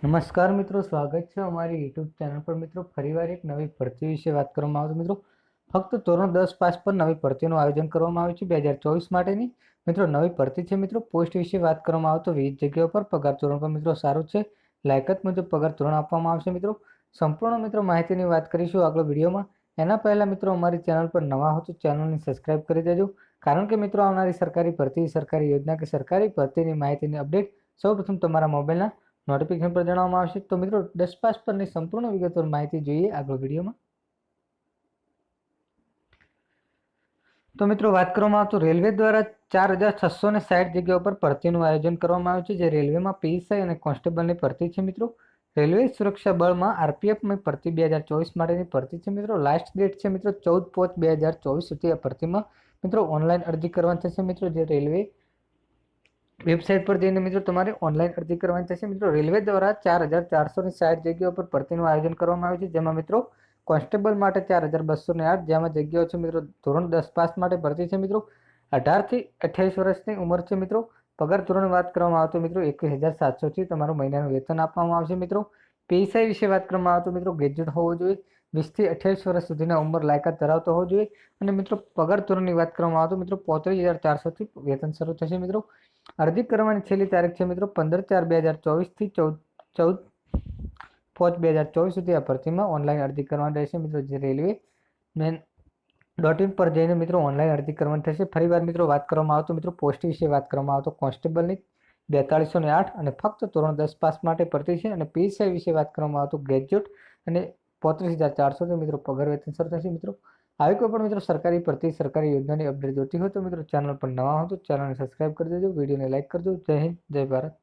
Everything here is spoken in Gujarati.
નમસ્કાર મિત્રો, સ્વાગત છે અમારી યુટ્યુબ ચેનલ પર મિત્રો. ફરીવાર એક નવી ભરતી વિશે વાત કરવામાં આવે છે મિત્રો. ફક્ત ધોરણ 10 પાસ પર નવી ભરતીનું આયોજન કરવામાં આવ્યું છે 2024 માટેની. મિત્રો નવી ભરતી છે મિત્રો. પોસ્ટ વિશે વાત કરવામાં આવે તો વિવિધ જગ્યાઓ પર પગાર ધોરણ પર મિત્રો સારું છે. લાયકાત મુજબ પગાર ધોરણ આપવામાં આવશે મિત્રો. સંપૂર્ણ મિત્રો માહિતીની વાત કરીશું આગળ વિડીયોમાં. એના પહેલા મિત્રો અમારી ચેનલ પર નવા હો તો ચેનલને સબસ્ક્રાઇબ કરી દેજો, કારણ કે મિત્રો આવનારી સરકારી ભરતી, સરકારી યોજના કે સરકારી ભરતીની માહિતીની અપડેટ સૌપ્રથમ તમારા મોબાઈલના નોટિફિકેશન પર જણાવવામાં આવશે. તો મિત્રો 10 પાસ પરની સંપૂર્ણ વિગતવાર માહિતી જોઈએ આગળ વિડીયોમાં. તો મિત્રો વાત કરવામાં આવે તો રેલવે દ્વારા 4660 જગ્યાઓ પર ભરતીનું આયોજન કરવામાં આવ્યું છે, જે રેલવેમાં પીએસઆઈ અને કોન્સ્ટેબલની ભરતી છે મિત્રો. રેલવે સુરક્ષા બળમાં આરપીએફમાં ભરતી 2024 માટેની ભરતી છે મિત્રો. લાસ્ટ ડેટ છે મિત્રો 14/5/2024 સુધી. આ ભરતીમાં મિત્રો ઓનલાઈન અરજી કરવાની થશે મિત્રો. જે રેલવે વેબસાઇટ પર જઈને મિત્રો તમારે ઓનલાઈન અરજી કરવાની થશે મિત્રો. રેલવે દ્વારા 4460 જગ્યાઓ પર ભરતીનું આયોજન કરવામાં આવ્યું છે, જેમાં મિત્રો કોન્સ્ટેબલ માટે 4208, જેમાં જગ્યાઓ છે મિત્રો ધોરણ 10 પાસ માટે ભરતી છે મિત્રો. 18 થી 28 વર્ષની ઉંમર છે મિત્રો. પગાર ધોરણ વાત કરવામાં આવે તો મિત્રો 21700 થી તમારું મહિનાનું વેતન આપવામાં આવશે મિત્રો. પીએસઆઈ વિશે વાત કરવામાં આવે તો મિત્રો ગ્રેજ્યુએટ હોવો જોઈએ, 20 થી 28 વર્ષ સુધીના ઉંમર લાયકાત ધરાવતો હોવો જોઈએ. અને મિત્રો પગાર ધોરણની વાત કરવામાં આવે તો મિત્રો 35400 થી વેતન શરૂ થશે મિત્રો. અરજી કરવાની છેલ્લી તારીખ છે મિત્રો 15/4/2024 થી 14/5/2024 સુધી. આ ભરતીમાં ઓનલાઈન અરજી કરવાની રહેશે મિત્રો. જે રેલવે .in પર જઈને મિત્રો ઓનલાઈન અરજી કરવાની થશે. ફરીવાર મિત્રો વાત કરવામાં આવે તો મિત્રો પોસ્ટ વિશે વાત કરવામાં આવે તો કોન્સ્ટેબલની 4208 અને ફક્ત ધોરણ 10 પાસ માટે ભરતી છે. અને પીએસઆઈ વિશે વાત કરવામાં આવે તો ગ્રેજ્યુએટ અને 35400 મિત્રો પગાર વેતન શરૂ થશે મિત્રો. આવી કોઈ પણ મિત્રો સરકારી ભરતી, સરકારી યોજનાની અપડેટ જોતી હોય તો મિત્રો ચેનલ પર નવા હો તો ચેનલને સબસ્ક્રાઇબ કરી દેજો, વિડીયોને લાઇક કરજો. જય હિન્દ, જય ભારત.